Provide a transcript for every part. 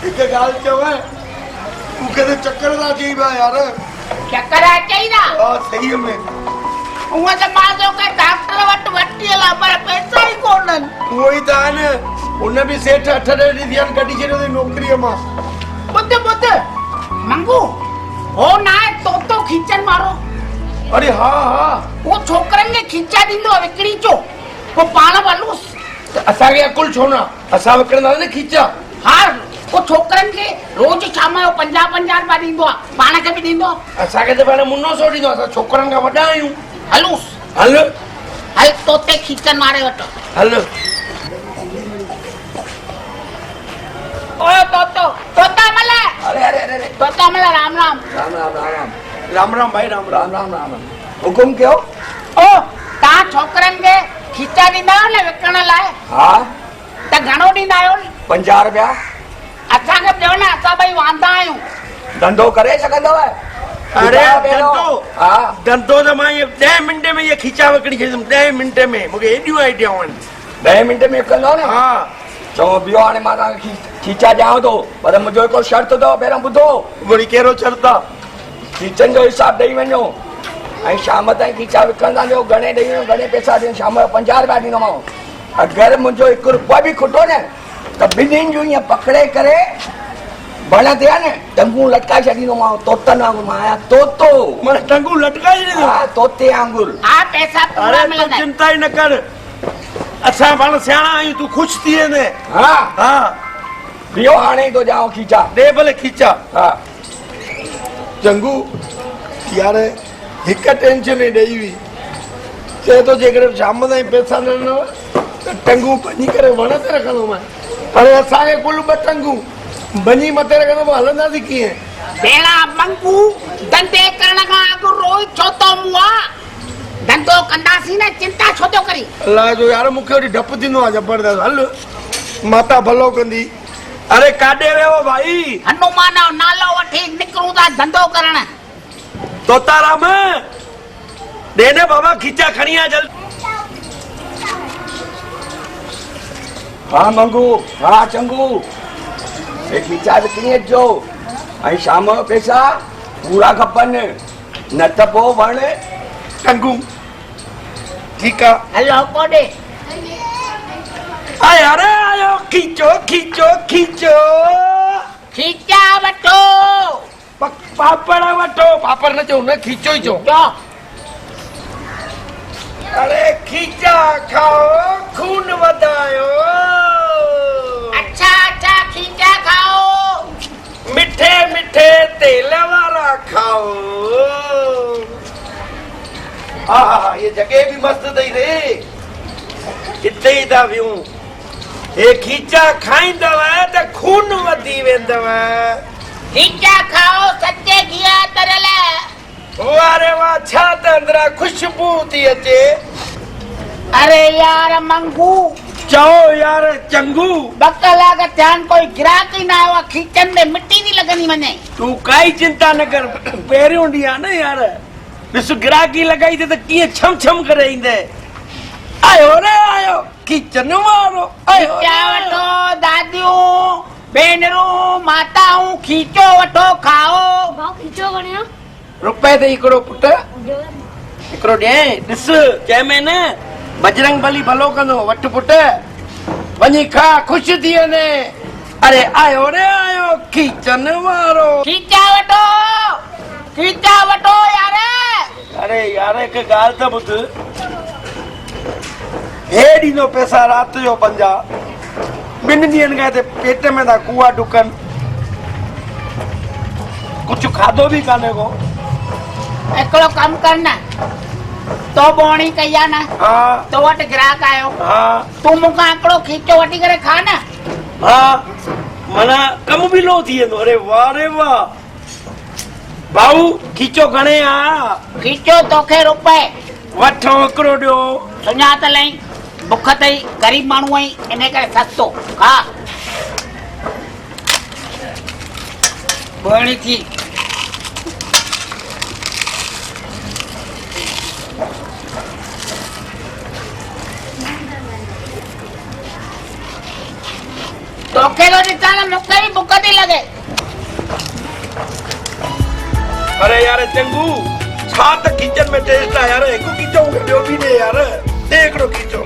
एक गाल चवे तू कहते चक्कर ना चाहिए बा यार चक्कर आ चाहिए ना हां सही में उहा त मां जो के डॉक्टर वट वटियला पर पैसा ही कोनन वही दान उन भी सेठ 8 ॾींहं कढी छॾियो अथई नौकरीअ मां बुध बुध मंगू हो ना तो खींचन मारो अरे हाँ हाँ वो छोकरन के खींचा दींदो विकड़ी चो वो पाण वालूस असा के अकुल छो ना असा विकणदा ने खींचा हाँ वो छोकरन के रोज शाम जो 50-50 रुपया दींदो पाण के भी दींदो असा के तो पाण मुन्नो सो दींदो असा छोकरन का वडा आयूं हलूस हल हल तोते खींचन मारे वटो हल ओए तोता मले अरे अरे अरे तोता मले राम राम राम राम राम राम राम राम भाई राम राम राम राम हुकुम कयो ओ ता छोकरन के खींचा दींदा हो ने विकण लाए हां त घणो दींदा आयो 50 रुपया असा के ॿियो न असा भई वांदा आयूं धंधो करे सकंदो है अरे धंधो हां धंधो तो मैं 10 मिनट में ये खींचा विकड़ी छदम 10 मिनट में मुके एडियो आइडिया वन 10 मिनट में कंदो ने हां चो बियो हाने मां ता खींचा जाओ तो पर मुजो को शर्त दो बेरा बुधो वरी केरो शर्त खींचन जो हिसाब देई वणो आई शाम ताईं खींचा विकंदा जो गणे देई गणे पैसा दे शाम 50 रुपया दीनो मां अगर मुजो 1 रुपया भी खुटो ने त बिनिन जो ये पकड़े करे बणा दिया ने टंगू लटका छडीनो मां तोता ना माया तोतो मन टंगू लटका छडीनो हां तोते आंगुर आ पैसा पूरा मिलंदा चिंता ही न कर अच्छा पाण सियाणा आयूं तू खुश थिए ने हां हां बियो हाणे तो जाओ खींचा दे भले खींचा हां चंगू यार हिक टेंशन देई हुई चे तो जेकर शाम ताईं पैसा न त टंगू बनी करे वण ते रखंदो मैं पर असांखे कुल 2 टंगू बनी मथे रखंदो हलंदासीं कीअं बेड़ा मंगू धंधे करण खां अॻु रोज छो तो मुआ धंधो कंदासीं न चिंता छो तो करी अल्लाह जो यार मूंखे वरी डप थींदो आहे जबरदस्त हल माता भलो कंदी अरे काॾे वियो भाई हनुमान जो नालो वठी निकरूं था धंधो करण तोताराम दे दे बाबा खींचा खणी आ जल्दी हाँ मंगू हाँ चंगू ये खींचा विकणी जो आई शाम जो पैसा पूरा खपन न त पोइ वण चंगू ठीक है हलो कोडे आया रे आयो खींचो खींचो खींचो खींचा वठो पापड़ वठो पापड़ न चो न खींचो ही चो अरे खींचा खाओ खून वधायो अच्छा अच्छा खींचा खाओ मिठे मिठे तेल वाला खाओ हाँ ये जगह भी मस्त थी रे इते ही था वियूं ये खींचा खाईंदव त खून वधी वेंदव खींचा खाओ सच्चे घिया तरल वारे वाह छा त अंदरा खुशबू थी अचे अरे यार मंगू चओ यार चंगू 2 कलाक ध्यान कोई ग्राहक ही ना आयो खींचन में मिट्टी नहीं लगनी वने तू काई चिंता न कर पहिरियों ॾींहुं आहे न यार ॾिस ग्राहकी लॻाई त कीअं छम छम करे ईंदे आयो रे आयो खींचन वारो आयो वठो दादियूं भेनरूं माताऊं खींचो वठो खाओ भाउ खींचो घणे रुपए ते हिकिड़ो पुट हिकिड़ो ॾे ॾिस चएमें न बजरंग बली भलो कंदो वठ पुट वञी खा ख़ुशि थी वञे अरे आयो रे आयो खींचन वारो खींचा वठो यार अरे यार हिकु ॻाल्हि त ॿुध हे ॾींदो पैसा राति जो 50 ॿिनि ॾींहंनि खां हिते पेट में था कूआ ढुकनि कुझु खाधो बि कान्हे को हिकिड़ो कमु कर न तो बोणी कई आहे न हाँ तो वटि ग्राहक आयो हाँ तूं मूंखां हिकिड़ो खीचो वठी करे खा न हाँ माना कम भी लो थी वेंदो अरे वाह रे वाह भाऊ खीचो घणे आ खीचो तोखे रुपए वठो हिकिड़ो ॾियो सुञातल आई बुख अथई गरीब माण्हू आई इन करे सस्तो खा बोणी थी तोखे तो ॾिसां न मूंखे बि बुख थी अरे यार चंगू छा त किचन में टेस्ट है यार एक खीचो ॿियो बि दे यार दे हिकिड़ो खीचो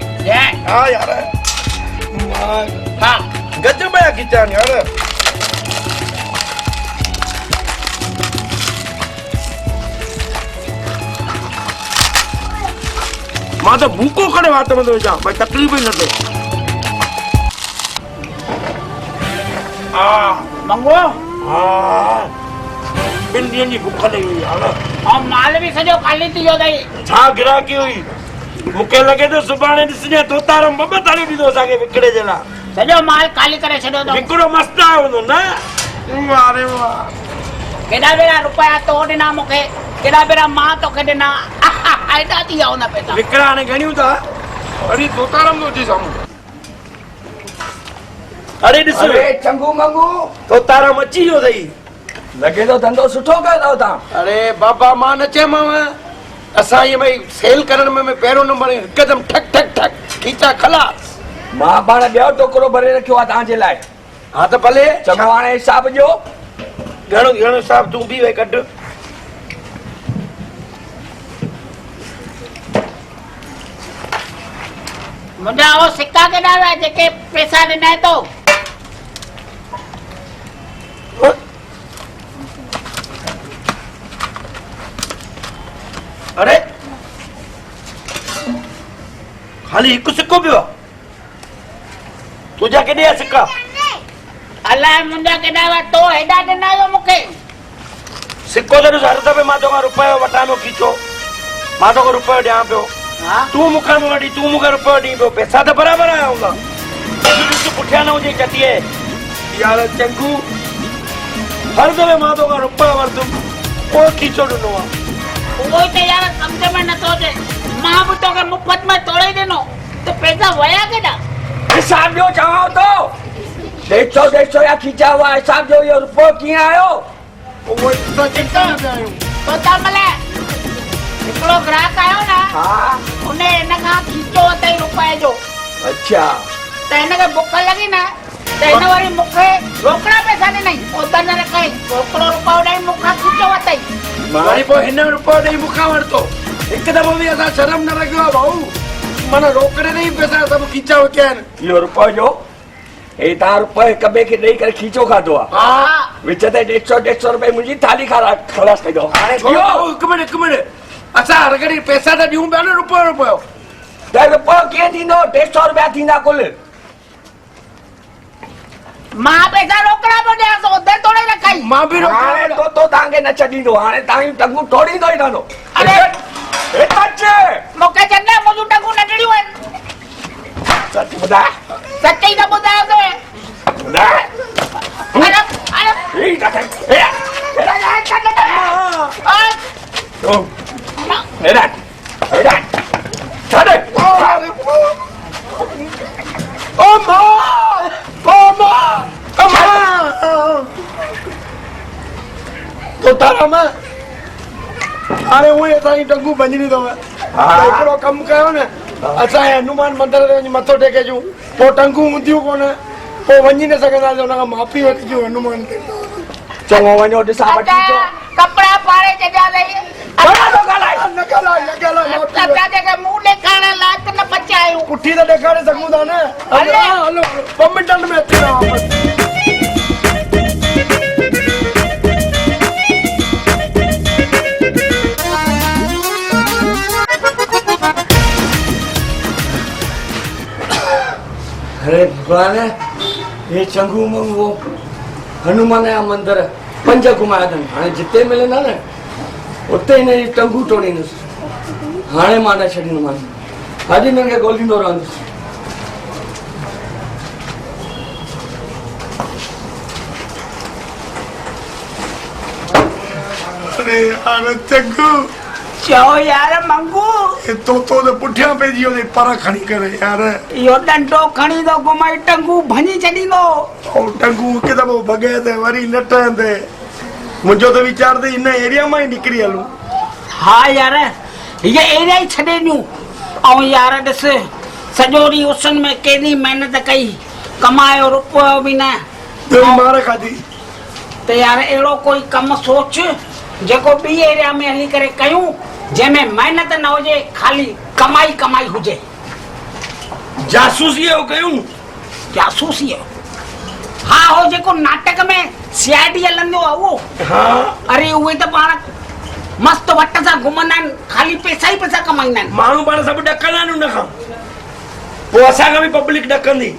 हाँ यार हाँ गजब है खीचान यार मां तो भूखो खड़े वात में तो विझां भाई तकलीफ़ ही न थिए मंगो हाँ ॿिनि ॾींहंनि जी बुख लही हुई यार और माल भी सॼो खाली थी वियो अथई छा गिराकी हुई मूंखे लॻे थो सुभाणे ॾिसजांइ तोतारम ॿ ताली ॾींदो असांखे विकिणे जे लाइ सॼो माल खाली करे छॾियो अथऊं हिकिड़ो मस्तु आयो हूंदो न अरे वाह केॾा भेरा रुपया तो ॾिना मूंखे केॾा भेरा मां तोखे ॾिना एॾा थी विया हुन पैसा विकिणा हाणे घणियूं था वरी तोतारम थो अची साम्हूं अरे ॾिस चंगू मंगू तोतारम अची वियो अथई लगे तो धंधो सुठो कयो तव्हां अरे बाबा मां न चयोमांव असां इहे भई सेल करण में पहिरियों नंबर हिकदमि ठक ठक ठक खीचा खलास मां पाण ॿियो टोकरो भरे रखियो आहे तव्हांजे लाइ हाँ तो भले चङो हाणे हिसाब जो घणो घणो साहब तूं बि वेही कढ मुंहिंजा उहो सिक्का केॾा विया जेके पैसा ॾिनई तो अरे खाली हिकु सिक्को पियो आहे तुंहिंजा केॾे आहे सिक्का अलाए मुंहिंजा केॾा विया तो हेॾा ॾिना हुयो मूंखे सिक्को त ॾिस हर दफ़े मां तोखां रुपयो वठां पियो खीचो मां तोखे रुपयो ॾियां पियो तूं मूंखां वठी तूं मूंखे रुपयो ॾीं पियो पैसा त बराबरि आया हूंदा ॾिस पुठियां न हुजे चटीअ यार चंगू हर दफ़े मां तोखां रुपयो वरितुमि पोइ खीचो ॾिनो आहे उहो ई त यार सम्झ में नथो अचे मां बि तोखे मुफ़्त में तोड़े ॾिनो त पैसा विया केॾा हिसाब जो चवां तो 150 या खींचा हुआ हिसाब जो इहो रुपयो कीअं आयो उहो त चिंता न आहियूं तोता मले हिकिड़ो ग्राहक आयो न हाँ उन हिन खां खीचो अथई रुपए जो अच्छा त हिनखे बुख लॻी न त हिन वरी मूंखे रोकड़ा पैसा ॾिनई उधर न रखई रोकड़ो रुपयो ॾेई मूंखां खीचो अथई वरी पोइ हिन रुपयो ॾेई मूंखां वरितो हिकु दफ़ो बि असां शर्म न रखियो आहे भाऊ माना रोकड़े ॾेई पैसा सभु खीचा विकिया आहिनि इहो रुपयो जो हे तव्हां रुपयो हिक ॿिए खे ॾेई करे खीचो खाधो आहे हा विच ते 150 रुपए मुंहिंजी थाली खलास कई अथव हाणे छो हिकु मिनट असां हर घड़ी पैसा त ॾियूं पिया न रुपयो त रुपयो कीअं थींदो 150 रुपया थींदा कुल मां पैसा रोकड़ा पियो ॾियां उधर तोड़े रखई मां बि हाणे तो तव्हांखे न छॾींदो हाणे तव्हांजूं टंगूं तोड़ींदो ई रहंदो अरे अचे मूंखे चङा मुंहिंजूं टंगूं नंढड़ियूं आहिनि सच ॿुधाए सच ई त ॿुधायो तो ॿुधाए अरे अरे ठीक आहे हाणे उहे असांजी टंगू भंजणी अथव हिकिड़ो कमु कयो न असांजे हनुमान मंदर ते वञी मथो टेके अचूं पोइ टंगू हूंदियूं कोन पोइ वञी न सघंदासीं हुन खां माफ़ी वठिजो हनुमान खे चङो वञो ॾिसां वठी अचो कपड़ा पाड़े छॾिया अथई मुंहुं ॾेखारण लाइक़ न बचिया आहियूं पुठी त ॾेखारे सघूं था न हलो 2 मिंटनि में अची रहां अरे भगवान ये चंगू मंगू हनुमान जा मंदिर 5 घुमाया अथनि हाणे जिते मिलंदा न उते हिन जी टंगू तोड़ींदुसि हाणे मां न छॾींदोमांसि अॼु हिननि खे ॻोल्हींदो रहंदुसि अरे यार चंगू चओ यार मंगू तोतो त पुठियां पइजी वियो पर खणी करे यार इहो डंडो खणी थो घुमाई टंगू भञी छॾींदो टंगू हिकु दफ़ो भॻे ते वरी न ठहंदे मुंहिंजो त वीचार ते हिन एरिया मां ई निकिरी हलूं हा यार हीअ एरिया ई छॾे ॾियूं ऐं यार ॾिस सॼो ॾींहुं उसन में केॾी महिनत कई कमायो रुपयो बि न मार खाधी त यार अहिड़ो कोई कमु सोच जेको ॿी एरिया में हली करे कयूं जंहिंमें महिनत न हुजे खाली कमाई कमाई हुजे। जासूसीअ जो कयूं? जासूसी हा हो जेको नाटक में सीआईडी हलंदो आहे उहो। हाँ अरे उहे त पाण मस्त वट सां घुमंदा आहिनि खाली पैसा ई पैसा कमाईंदा आहिनि। माण्हू पाण सभु ॾकंदा आहिनि उन खां पोइ असांखां बि पब्लिक ॾकंदी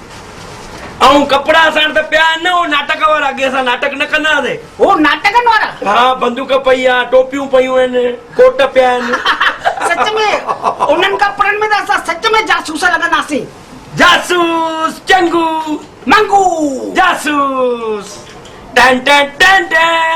ऐं कपिड़ा असां त पिया आहिनि न उहो नाटक वारा अॻे असां नाटक न कंदा हुआसीं। वो नाटकनि वारा? हा बंदूक पई आहे टोपियूं पयूं आहिनि कोट पिया आहिनि। सच में उन्हनि कपिड़नि में त असां सच में जासूस लॻंदासीं। जासूस चंगू मंगू जासूस टन टन टन टन